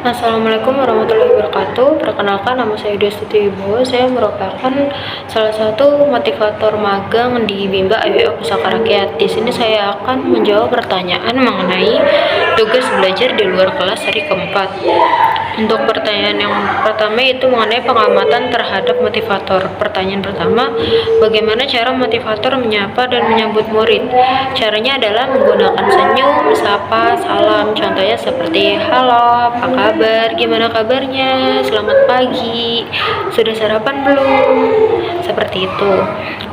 Assalamualaikum warahmatullahi wabarakatuh. Perkenalkan, nama saya Destuti Ibu. Saya merupakan salah satu motivator magang di Bimba AWO Pusaka Rakyat. Di sini saya akan menjawab pertanyaan mengenai tugas belajar di luar kelas hari keempat. Untuk pertanyaan yang pertama itu mengenai pengamatan terhadap motivator. Pertanyaan pertama, bagaimana cara motivator menyapa dan menyambut murid? Caranya adalah menggunakan senyum, sapa, salam. Contohnya seperti halo, apa kabar, gimana kabarnya, selamat pagi, sudah sarapan belum? Seperti itu.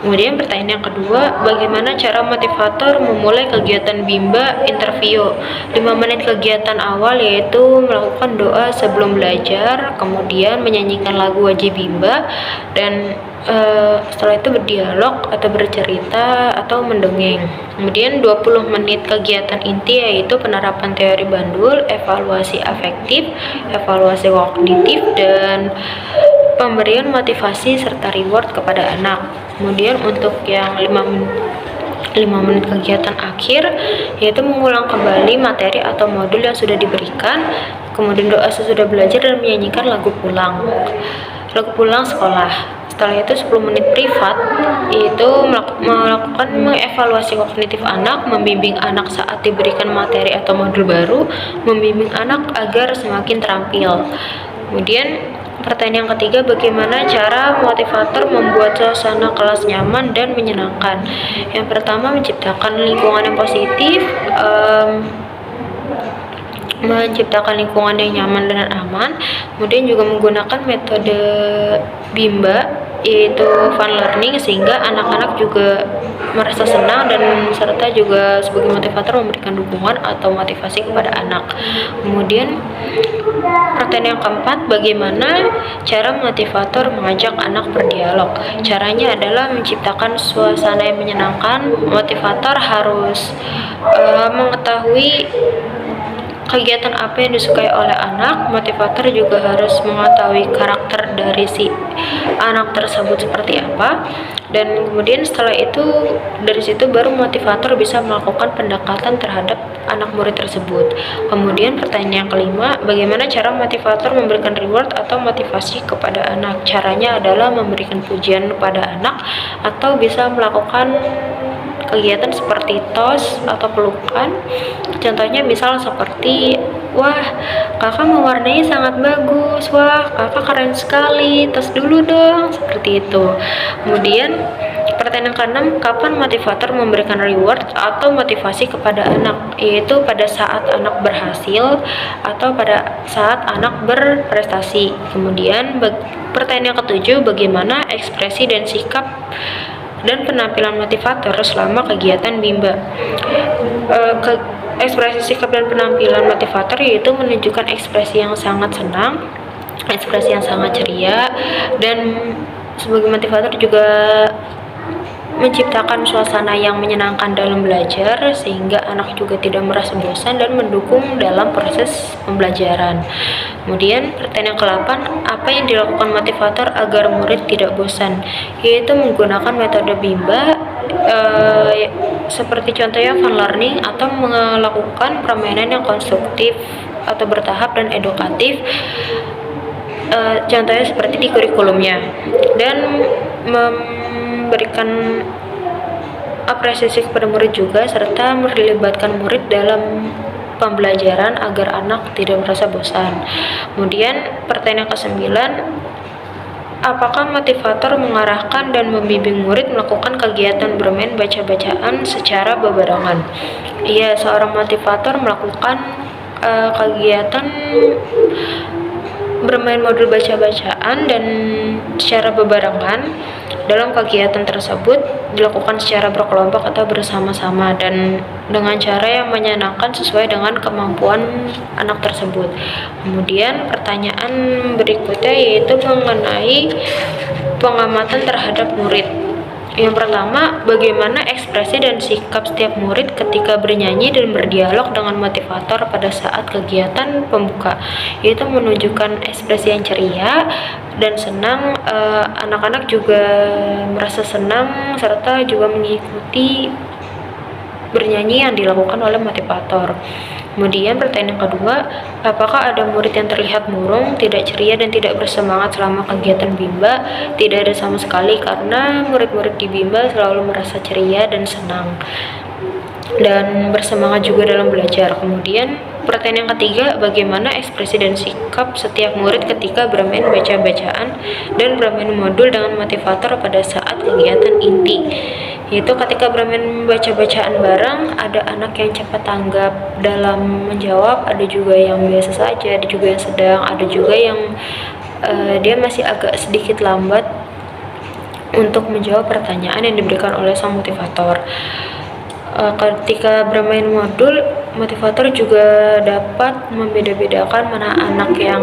Kemudian pertanyaan yang kedua, bagaimana cara motivator memulai kegiatan Bimba interview? 5 menit kegiatan awal yaitu melakukan doa sebelum belajar, kemudian menyanyikan lagu wajib Bimba, dan setelah itu berdialog atau bercerita atau mendongeng. Kemudian 20 menit kegiatan inti yaitu penerapan teori Bandul, evaluasi afektif, evaluasi kognitif, dan pemberian motivasi serta reward kepada anak. Kemudian untuk yang 5 menit kegiatan akhir yaitu mengulang kembali materi atau modul yang sudah diberikan, kemudian doa sesudah belajar dan menyanyikan lagu pulang sekolah. Setelah itu 10 menit privat yaitu melakukan mengevaluasi kognitif anak, membimbing anak saat diberikan materi atau modul baru, membimbing anak agar semakin terampil. Kemudian pertanyaan yang ketiga, bagaimana cara motivator membuat suasana kelas nyaman dan menyenangkan? Yang pertama, menciptakan lingkungan yang positif, menciptakan lingkungan yang nyaman dan aman. Kemudian juga menggunakan metode Bimba yaitu fun learning sehingga anak-anak juga merasa senang dan serta juga sebagai motivator memberikan dukungan atau motivasi kepada anak. Kemudian pertanyaan yang keempat, bagaimana cara motivator mengajak anak berdialog? Caranya adalah menciptakan suasana yang menyenangkan. Motivator harus mengetahui kegiatan apa yang disukai oleh anak. Motivator juga harus mengetahui karakter dari si anak tersebut seperti apa, dan kemudian setelah itu dari situ baru motivator bisa melakukan pendekatan terhadap anak murid tersebut. Kemudian pertanyaan yang kelima, bagaimana cara motivator memberikan reward atau motivasi kepada anak? Caranya adalah memberikan pujian kepada anak atau bisa melakukan kegiatan seperti tos atau pelukan. Contohnya misal seperti, wah kakak mewarnai sangat bagus, wah kakak keren sekali, tos dulu dong, seperti itu. Kemudian pertanyaan ke-6, kapan motivator memberikan reward atau motivasi kepada anak? Yaitu pada saat anak berhasil atau pada saat anak berprestasi. Kemudian pertanyaan yang ke-7, bagaimana ekspresi dan sikap dan penampilan motivator selama kegiatan Bimba? Ekspresi sikap dan penampilan motivator yaitu menunjukkan ekspresi yang sangat senang, ekspresi yang sangat ceria, dan sebagai motivator juga menciptakan suasana yang menyenangkan dalam belajar sehingga anak juga tidak merasa bosan dan mendukung dalam proses pembelajaran. Kemudian pertanyaan ke-8, apa yang dilakukan motivator agar murid tidak bosan? Yaitu menggunakan metode Bimba seperti contohnya fun learning atau melakukan permainan yang konstruktif atau bertahap dan edukatif. Contohnya seperti di kurikulumnya, dan memberikan apresiasi kepada murid juga serta melibatkan murid dalam pembelajaran agar anak tidak merasa bosan. Kemudian pertanyaan ke-9, apakah motivator mengarahkan dan membimbing murid melakukan kegiatan bermain baca-bacaan secara bebarengan? Iya, seorang motivator melakukan kegiatan bermain modul baca-bacaan dan secara bebarengan. Dalam kegiatan tersebut dilakukan secara berkelompok atau bersama-sama dan dengan cara yang menyenangkan sesuai dengan kemampuan anak tersebut. Kemudian pertanyaan berikutnya yaitu mengenai pengamatan terhadap murid. Yang pertama, bagaimana ekspresi dan sikap setiap murid ketika bernyanyi dan berdialog dengan motivator pada saat kegiatan pembuka, yaitu menunjukkan ekspresi yang ceria dan senang. Anak-anak juga merasa senang serta juga mengikuti bernyanyi yang dilakukan oleh motivator. Kemudian pertanyaan yang kedua, apakah ada murid yang terlihat murung, tidak ceria, dan tidak bersemangat selama kegiatan Bimba? Tidak ada sama sekali, karena murid-murid di Bimba selalu merasa ceria dan senang dan bersemangat juga dalam belajar. Kemudian pertanyaan yang ketiga, bagaimana ekspresi dan sikap setiap murid ketika bermain baca-bacaan dan bermain modul dengan motivator pada saat kegiatan inti? Yaitu ketika bermain baca-bacaan bareng, ada anak yang cepat tanggap dalam menjawab, ada juga yang biasa saja, ada juga yang sedang, ada juga yang dia masih agak sedikit lambat untuk menjawab pertanyaan yang diberikan oleh sang motivator. Ketika bermain modul, motivator juga dapat membeda-bedakan mana anak yang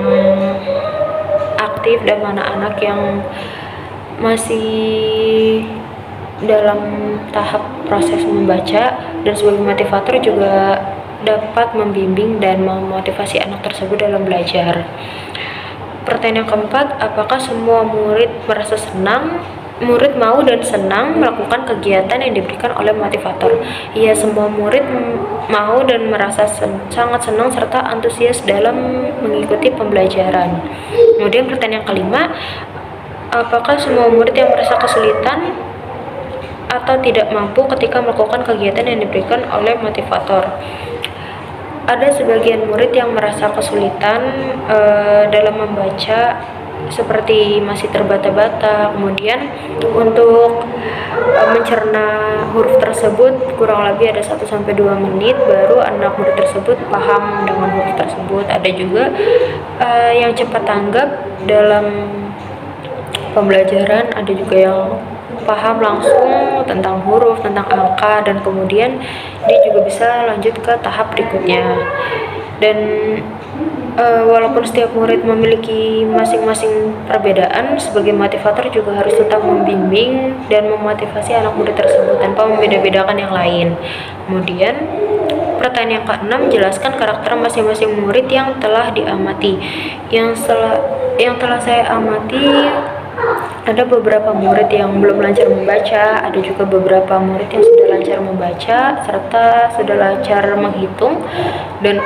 aktif dan mana anak yang masih dalam tahap proses membaca, dan sebagai motivator juga dapat membimbing dan memotivasi anak tersebut dalam belajar. Pertanyaan yang keempat, apakah semua murid merasa senang? Murid mau dan senang melakukan kegiatan yang diberikan oleh motivator. Iya, semua murid mau dan merasa sangat senang serta antusias dalam mengikuti pembelajaran. Kemudian pertanyaan yang kelima, apakah semua murid yang merasa kesulitan atau tidak mampu ketika melakukan kegiatan yang diberikan oleh motivator? Ada sebagian murid yang merasa kesulitan dalam membaca, seperti masih terbata-bata. Kemudian untuk mencerna huruf tersebut kurang lebih ada 1-2 menit baru anak murid tersebut paham dengan huruf tersebut. Ada juga yang cepat tanggap dalam pembelajaran, ada juga yang paham langsung tentang huruf, tentang angka, dan kemudian dia juga bisa lanjut ke tahap berikutnya. Dan walaupun setiap murid memiliki masing-masing perbedaan, sebagai motivator juga harus tetap membimbing dan memotivasi anak murid tersebut tanpa membeda-bedakan yang lain. Kemudian pertanyaan yang keenam, jelaskan karakter masing-masing murid yang telah diamati. Yang telah saya amati, ada beberapa murid yang belum lancar membaca, ada juga beberapa murid yang sudah lancar membaca serta sudah lancar menghitung, dan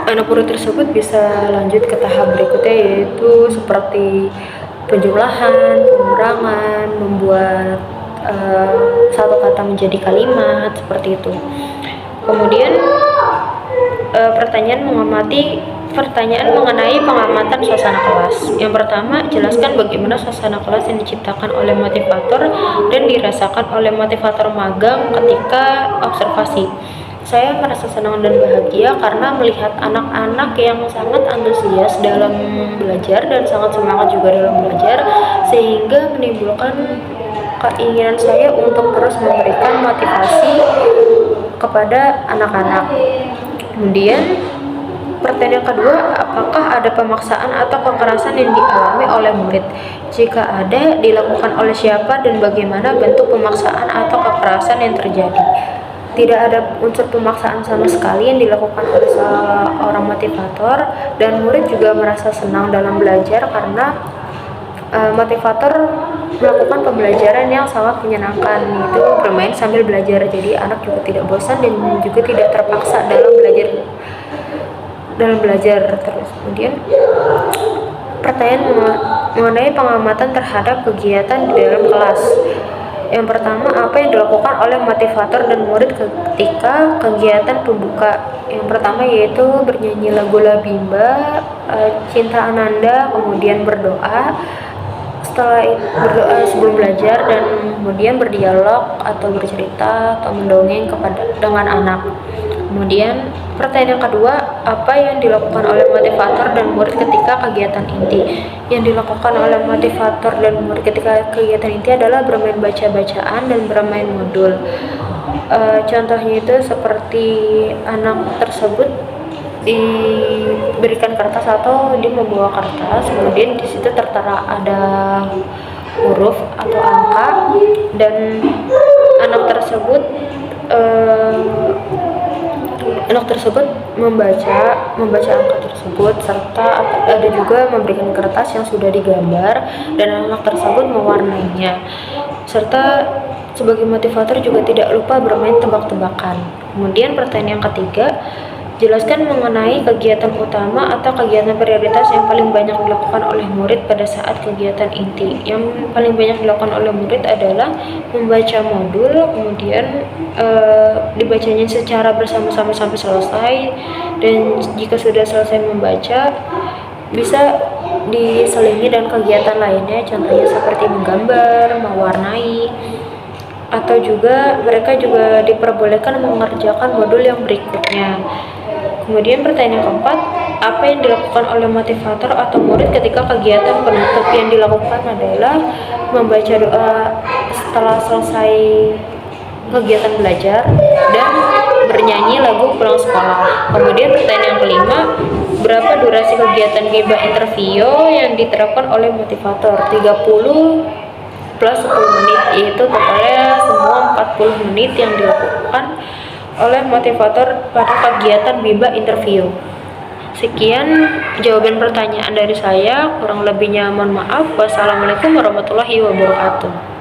anak murid tersebut bisa lanjut ke tahap berikutnya, yaitu seperti penjumlahan, pengurangan, membuat satu kata menjadi kalimat, seperti itu. Kemudian pertanyaan mengenai pengamatan suasana kelas. Yang pertama, jelaskan bagaimana suasana kelas yang diciptakan oleh motivator dan dirasakan oleh motivator magang ketika observasi. Saya merasa senang dan bahagia karena melihat anak-anak yang sangat antusias dalam belajar dan sangat semangat juga dalam belajar, sehingga menimbulkan keinginan saya untuk terus memberikan motivasi kepada anak-anak. Kemudian pertanyaan kedua, apakah ada pemaksaan atau kekerasan yang dialami oleh murid? Jika ada, dilakukan oleh siapa dan bagaimana bentuk pemaksaan atau kekerasan yang terjadi? Tidak ada unsur pemaksaan sama sekali yang dilakukan oleh seorang motivator, dan murid juga merasa senang dalam belajar karena motivator melakukan pembelajaran yang sangat menyenangkan, yaitu bermain sambil belajar. Jadi anak juga tidak bosan dan juga tidak terpaksa dalam belajar terus. Kemudian pertanyaan mengenai pengamatan terhadap kegiatan di dalam kelas. Yang pertama, apa yang dilakukan oleh motivator dan murid ketika kegiatan pembuka? Yang pertama yaitu bernyanyi lagu Bimba, Cinta Ananda, kemudian berdoa. Setelah berdoa sebelum belajar, dan kemudian berdialog atau bercerita atau mendongeng dengan anak. Kemudian pertanyaan yang kedua, apa yang dilakukan oleh motivator dan murid ketika kegiatan inti? Yang dilakukan oleh motivator dan murid ketika kegiatan inti adalah bermain baca-bacaan dan bermain modul. Contohnya itu seperti anak tersebut diberikan kertas atau dia membawa kertas, kemudian di situ tertera ada huruf atau angka, dan anak tersebut membaca angka tersebut, serta ada juga memberikan kertas yang sudah digambar dan anak tersebut mewarnainya. Serta sebagai motivator juga tidak lupa bermain tebak-tebakan. Kemudian pertanyaan yang ketiga, Jelaskan mengenai kegiatan utama atau kegiatan prioritas yang paling banyak dilakukan oleh murid pada saat kegiatan inti. Yang paling banyak dilakukan oleh murid adalah membaca modul, kemudian dibacanya secara bersama-sama sampai selesai, dan jika sudah selesai membaca bisa diselingi dan kegiatan lainnya, contohnya seperti menggambar, mewarnai, atau juga mereka juga diperbolehkan mengerjakan modul yang berikutnya. Kemudian pertanyaan keempat, apa yang dilakukan oleh motivator atau murid ketika kegiatan penutup? Yang dilakukan adalah membaca doa setelah selesai kegiatan belajar dan bernyanyi lagu pulang sekolah. Kemudian pertanyaan yang kelima, berapa durasi kegiatan gibah interview yang diterapkan oleh motivator? 30 plus 10 menit, yaitu totalnya semua 40 menit yang dilakukan oleh motivator pada kegiatan bimbel interview. Sekian jawaban pertanyaan dari saya, kurang lebihnya mohon maaf. Wassalamualaikum warahmatullahi wabarakatuh.